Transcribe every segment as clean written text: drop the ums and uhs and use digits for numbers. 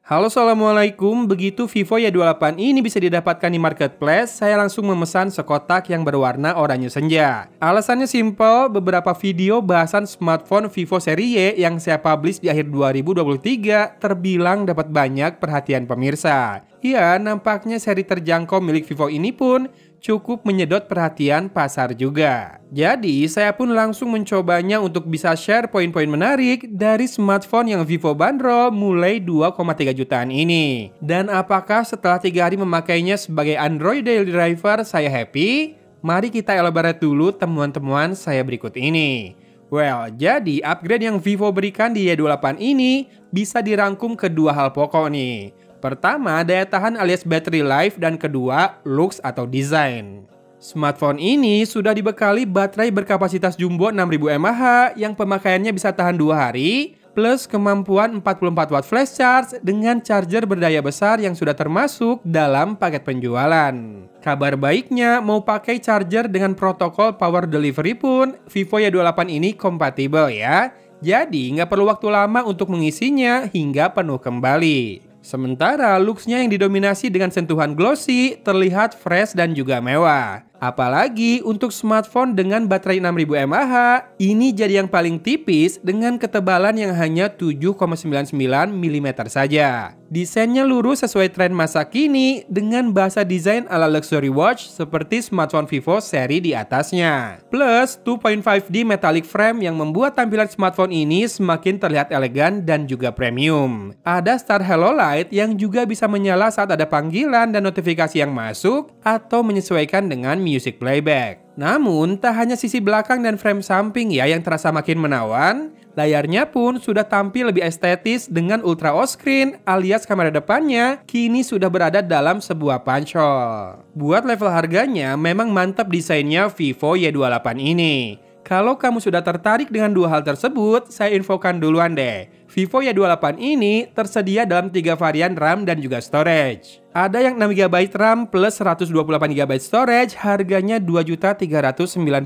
Halo, assalamualaikum. Begitu Vivo Y28 ini bisa didapatkan di marketplace, saya langsung memesan sekotak yang berwarna oranye senja. Alasannya simple, beberapa video bahasan smartphone Vivo seri Y yang saya publish di akhir 2023 terbilang dapat banyak perhatian pemirsa. Ya, nampaknya seri terjangkau milik Vivo ini pun cukup menyedot perhatian pasar juga. Jadi, saya pun langsung mencobanya untuk bisa share poin-poin menarik dari smartphone yang Vivo bandrol mulai 2,3 jutaan ini. Dan apakah setelah 3 hari memakainya sebagai Android Daily Driver saya happy? Mari kita elaborate dulu temuan-temuan saya berikut ini. Well, jadi upgrade yang Vivo berikan di Y28 ini bisa dirangkum ke dua hal pokok nih. Pertama, daya tahan alias battery life, dan kedua, looks atau desain. Smartphone ini sudah dibekali baterai berkapasitas jumbo 6000 mAh yang pemakaiannya bisa tahan 2 hari, plus kemampuan 44 watt flash charge dengan charger berdaya besar yang sudah termasuk dalam paket penjualan. Kabar baiknya, mau pakai charger dengan protokol power delivery pun, Vivo Y28 ini kompatibel ya. Jadi nggak perlu waktu lama untuk mengisinya hingga penuh kembali. Sementara looksnya yang didominasi dengan sentuhan glossy, terlihat fresh dan juga mewah. Apalagi untuk smartphone dengan baterai 6000 mAh, ini jadi yang paling tipis dengan ketebalan yang hanya 7,99 mm saja. Desainnya lurus sesuai tren masa kini dengan bahasa desain ala luxury watch seperti smartphone Vivo seri di atasnya. Plus 2.5D metallic frame yang membuat tampilan smartphone ini semakin terlihat elegan dan juga premium. Ada Star Hello Light yang juga bisa menyala saat ada panggilan dan notifikasi yang masuk atau menyesuaikan dengan music playback. Namun, tak hanya sisi belakang dan frame samping ya yang terasa makin menawan, layarnya pun sudah tampil lebih estetis dengan Ultra O screen alias kamera depannya kini sudah berada dalam sebuah pancol. Buat level harganya, memang mantap desainnya Vivo Y28 ini. Kalau kamu sudah tertarik dengan dua hal tersebut, saya infokan duluan deh. Vivo Y28 ini tersedia dalam 3 varian RAM dan juga storage. Ada yang 6GB RAM plus 128GB storage, harganya Rp2.399.000.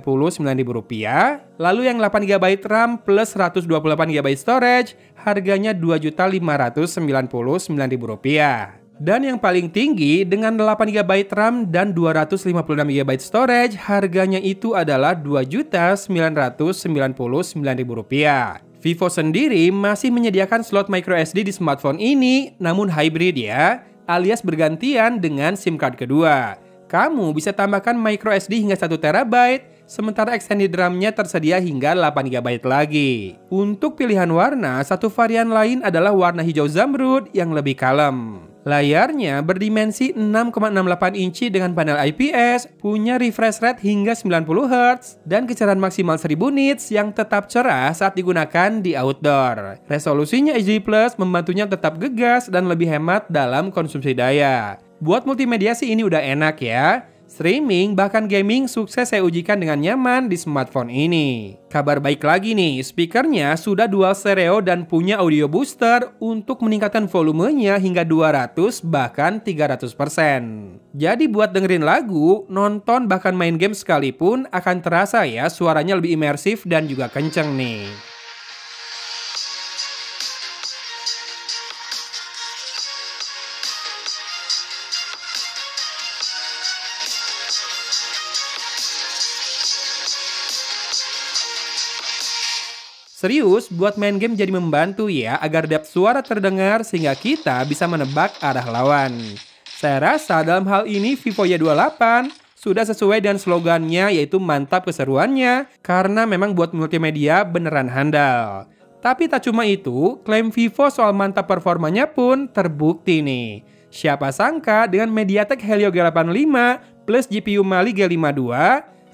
Lalu yang 8GB RAM plus 128GB storage, harganya Rp2.599.000. Dan yang paling tinggi dengan 8GB RAM dan 256GB storage, harganya itu adalah Rp2.999.000. Vivo sendiri masih menyediakan slot microSD di smartphone ini, namun hybrid ya, alias bergantian dengan SIM card kedua. Kamu bisa tambahkan microSD hingga 1TB, sementara extended RAM-nya tersedia hingga 8GB lagi. Untuk pilihan warna, satu varian lain adalah warna hijau zamrud yang lebih kalem. Layarnya berdimensi 6,68 inci dengan panel IPS, punya refresh rate hingga 90Hz, dan kecerahan maksimal 1000 nits yang tetap cerah saat digunakan di outdoor. Resolusinya HD+, membantunya tetap gegas dan lebih hemat dalam konsumsi daya. Buat multimedia sih ini udah enak ya. Streaming bahkan gaming sukses saya ujikan dengan nyaman di smartphone ini. Kabar baik lagi nih, speakernya sudah dual stereo dan punya audio booster untuk meningkatkan volumenya hingga 200 bahkan 300%. Jadi buat dengerin lagu, nonton bahkan main game sekalipun akan terasa ya suaranya lebih imersif dan juga kenceng nih. Serius, buat main game jadi membantu ya agar depth suara terdengar sehingga kita bisa menebak arah lawan. Saya rasa dalam hal ini Vivo Y28 sudah sesuai dengan slogannya yaitu mantap keseruannya karena memang buat multimedia beneran handal. Tapi tak cuma itu, klaim Vivo soal mantap performanya pun terbukti nih. Siapa sangka dengan MediaTek Helio G85 plus GPU Mali G52,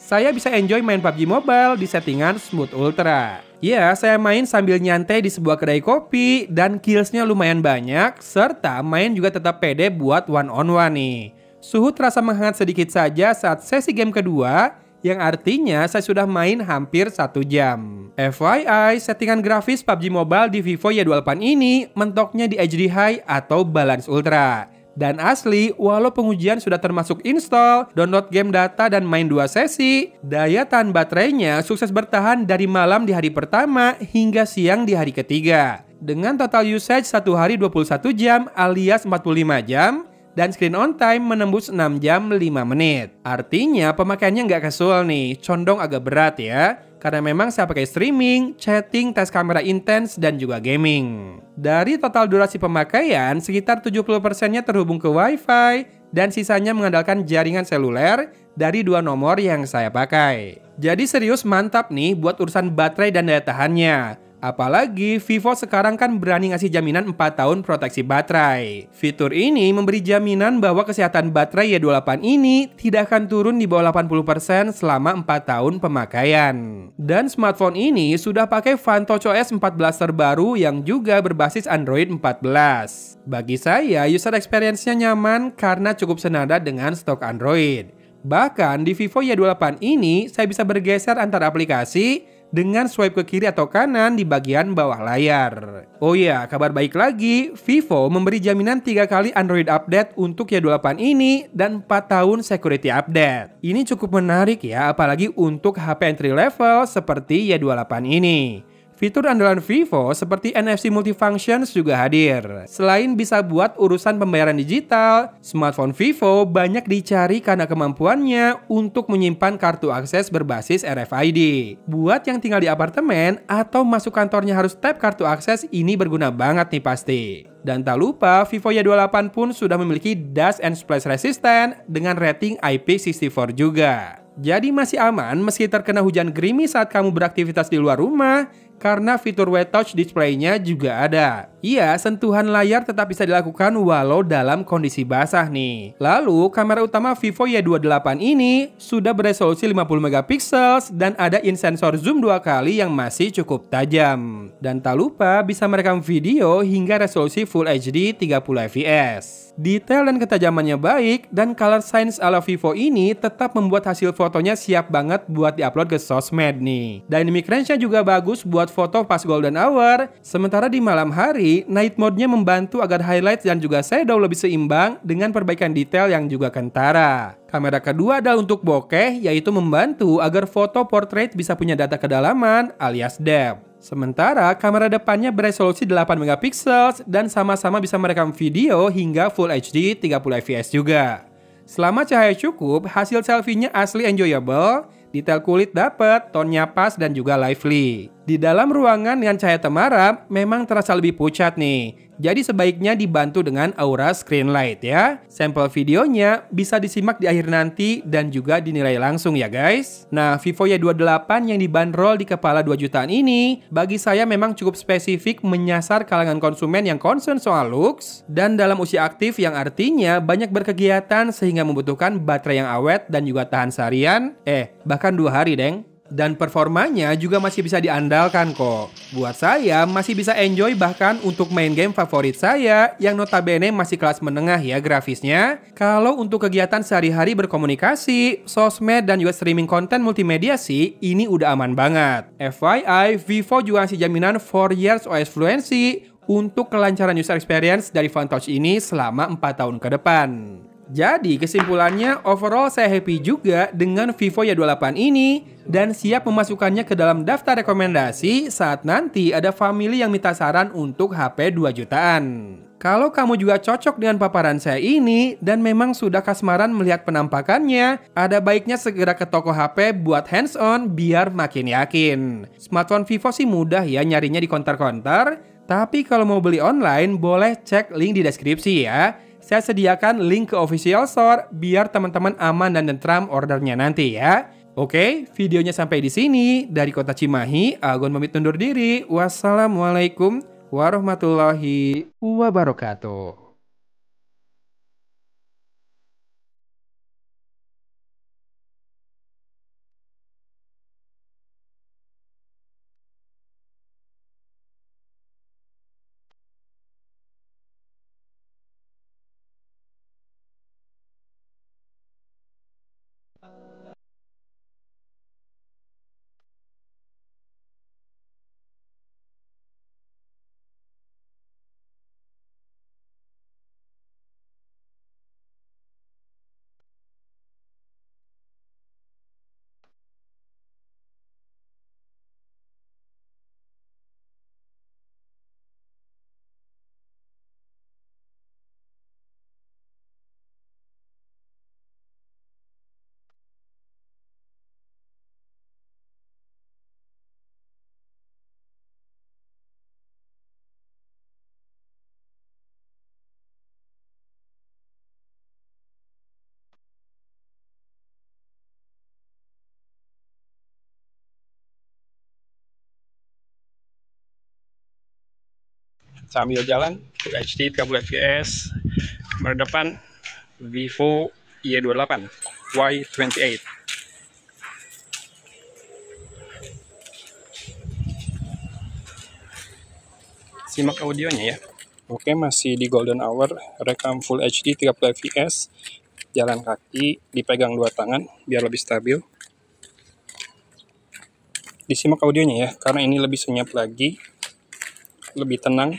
saya bisa enjoy main PUBG Mobile di settingan Smooth Ultra. Ya, saya main sambil nyantai di sebuah kedai kopi dan killsnya lumayan banyak, serta main juga tetap pede buat one on one nih. Suhu terasa menghangat sedikit saja saat sesi game kedua, yang artinya saya sudah main hampir 1 jam. FYI, settingan grafis PUBG Mobile di Vivo Y28 ini mentoknya di HD High atau Balance Ultra. Dan asli, walau pengujian sudah termasuk install, download game data dan main 2 sesi, daya tahan baterainya sukses bertahan dari malam di hari pertama hingga siang di hari ketiga. Dengan total usage satu hari 21 jam alias 45 jam, dan screen on time menembus 6 jam 5 menit. Artinya pemakaiannya nggak casual nih, condong agak berat ya. Karena memang saya pakai streaming, chatting, tes kamera intens, dan juga gaming. Dari total durasi pemakaian, sekitar 70%-nya terhubung ke WiFi, dan sisanya mengandalkan jaringan seluler dari dua nomor yang saya pakai. Jadi serius mantap nih buat urusan baterai dan daya tahannya. Apalagi Vivo sekarang kan berani ngasih jaminan 4 tahun proteksi baterai. Fitur ini memberi jaminan bahwa kesehatan baterai Y28 ini tidak akan turun di bawah 80% selama 4 tahun pemakaian. Dan smartphone ini sudah pakai Fantouch OS 14 terbaru yang juga berbasis Android 14. Bagi saya, user experience-nya nyaman karena cukup senada dengan stok Android. Bahkan di Vivo Y28 ini saya bisa bergeser antara aplikasi dengan swipe ke kiri atau kanan di bagian bawah layar. Oh iya, kabar baik lagi, Vivo memberi jaminan 3 kali Android update untuk Y28 ini dan 4 tahun security update. Ini cukup menarik ya, apalagi untuk HP entry level seperti Y28 ini. Fitur andalan Vivo seperti NFC Multifunctions juga hadir. Selain bisa buat urusan pembayaran digital, smartphone Vivo banyak dicari karena kemampuannya untuk menyimpan kartu akses berbasis RFID. Buat yang tinggal di apartemen atau masuk kantornya harus tap kartu akses, ini berguna banget nih pasti. Dan tak lupa, Vivo Y28 pun sudah memiliki dust and splash resistant dengan rating IP64 juga. Jadi masih aman meski terkena hujan gerimis saat kamu beraktivitas di luar rumah, karena fitur Wet Touch display-nya juga ada. Iya, sentuhan layar tetap bisa dilakukan walau dalam kondisi basah nih. Lalu, kamera utama Vivo Y28 ini sudah beresolusi 50 megapiksel dan ada in-sensor zoom 2 kali yang masih cukup tajam. Dan tak lupa bisa merekam video hingga resolusi Full HD 30 fps. Detail dan ketajamannya baik, dan color science ala Vivo ini tetap membuat hasil fotonya siap banget buat diupload ke sosmed nih. Dynamic range-nya juga bagus buat foto pas golden hour, sementara di malam hari, night mode-nya membantu agar highlights dan juga shadow lebih seimbang dengan perbaikan detail yang juga kentara. Kamera kedua adalah untuk bokeh, yaitu membantu agar foto portrait bisa punya data kedalaman alias depth. Sementara kamera depannya beresolusi 8 megapiksel dan sama-sama bisa merekam video hingga Full HD 30 fps juga. Selama cahaya cukup, hasil selfie-nya asli enjoyable, detail kulit dapet, tonnya pas dan juga lively. Di dalam ruangan dengan cahaya temaram memang terasa lebih pucat nih. Jadi sebaiknya dibantu dengan aura screen light ya. Sampel videonya bisa disimak di akhir nanti dan juga dinilai langsung ya guys. Nah, Vivo Y28 yang dibanderol di kepala 2 jutaan ini bagi saya memang cukup spesifik menyasar kalangan konsumen yang concern soal looks dan dalam usia aktif, yang artinya banyak berkegiatan sehingga membutuhkan baterai yang awet dan juga tahan seharian, bahkan 2 hari deng. Dan performanya juga masih bisa diandalkan kok. Buat saya masih bisa enjoy bahkan untuk main game favorit saya yang notabene masih kelas menengah ya grafisnya. Kalau untuk kegiatan sehari-hari berkomunikasi, sosmed dan juga streaming konten multimedia sih ini udah aman banget. FYI, Vivo juga ngasih jaminan 4 years OS fluency untuk kelancaran user experience dari Fantouch ini selama 4 tahun ke depan. Jadi kesimpulannya, overall saya happy juga dengan Vivo Y28 ini dan siap memasukkannya ke dalam daftar rekomendasi saat nanti ada family yang minta saran untuk HP 2 jutaan. Kalau kamu juga cocok dengan paparan saya ini dan memang sudah kasmaran melihat penampakannya, ada baiknya segera ke toko HP buat hands-on biar makin yakin. Smartphone Vivo sih mudah ya nyarinya di konter-konter, tapi kalau mau beli online boleh cek link di deskripsi ya. Saya sediakan link ke official store biar teman-teman aman dan tentram ordernya nanti ya. Oke, videonya sampai di sini. Dari Kota Cimahi, Agon pamit undur diri. Wassalamualaikum warahmatullahi wabarakatuh. sambil jalan Full HD 30 fps. Kamera depan Vivo Y28 Y28. Simak audionya ya. Oke, masih di golden hour, rekam Full HD 30 fps. Jalan kaki, dipegang dua tangan biar lebih stabil. Disimak audionya ya, karena ini lebih senyap lagi, lebih tenang.